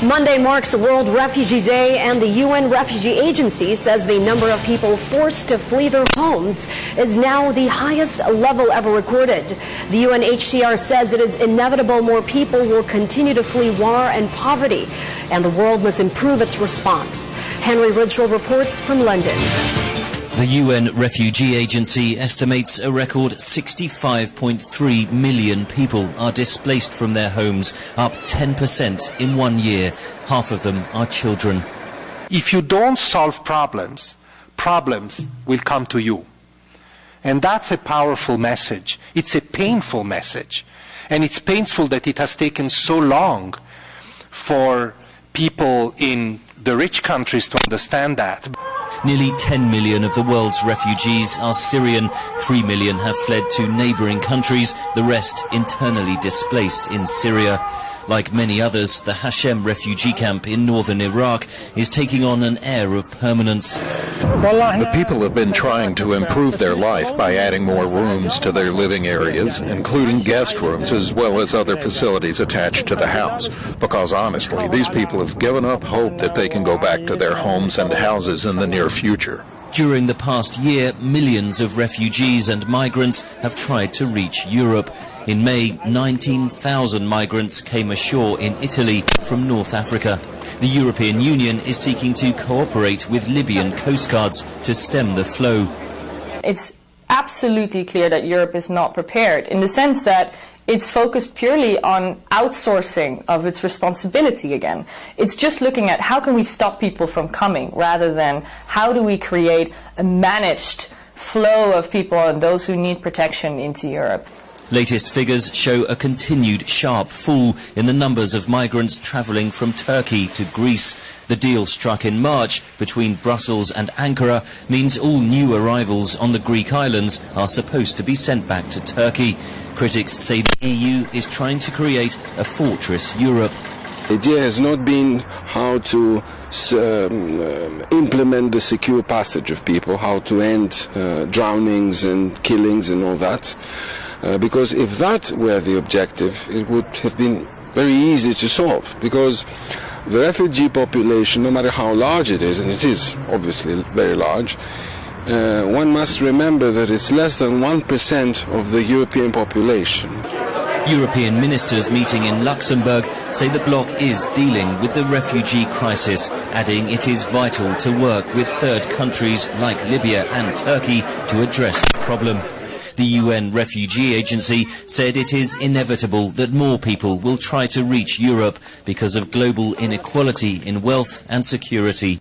Monday marks World Refugee Day, and the UN Refugee Agency says the number of people forced to flee their homes is now the highest level ever recorded. The UNHCR says it is inevitable more people will continue to flee war and poverty, and the world must improve its response. Henry Ridgwell reports from London. The UN Refugee Agency estimates a record 65.3 million people are displaced from their homes, up 10% in 1 year. Half of them are children. If you don't solve problems, problems will come to you. And that's a powerful message. It's a painful message. And it's painful that it has taken so long for people in the rich countries to understand that. Nearly 10 million of the world's refugees are Syrian. 3 million have fled to neighbouring countries, the rest internally displaced in Syria. Like many others, the Hashem refugee camp in northern Iraq is taking on an air of permanence. The people have been trying to improve their life by adding more rooms to their living areas, including guest rooms as well as other facilities attached to the house. Because honestly, these people have given up hope that they can go back to their homes and houses in the near future. During the past year, millions of refugees and migrants have tried to reach Europe. In May, 19,000 migrants came ashore in Italy from North Africa. The European Union is seeking to cooperate with Libyan coast guards to stem the flow. It's absolutely clear that Europe is not prepared, in the sense that it's focused purely on outsourcing of its responsibility again. It's just looking at how can we stop people from coming, rather than how do we create a managed flow of people and those who need protection into Europe. Latest figures show a continued sharp fall in the numbers of migrants travelling from Turkey to Greece. The deal struck in March between Brussels and Ankara means all new arrivals on the Greek islands are supposed to be sent back to Turkey. Critics say the EU is trying to create a fortress Europe. The idea has not been how to implement the secure passage of people, how to end drownings and killings and all that. Because if that were the objective, it would have been very easy to solve. Because the refugee population, no matter how large it is, and it is obviously very large, one must remember that it's less than 1% of the European population. European ministers meeting in Luxembourg say the bloc is dealing with the refugee crisis, adding it is vital to work with third countries like Libya and Turkey to address the problem. The UN Refugee Agency said it is inevitable that more people will try to reach Europe because of global inequality in wealth and security.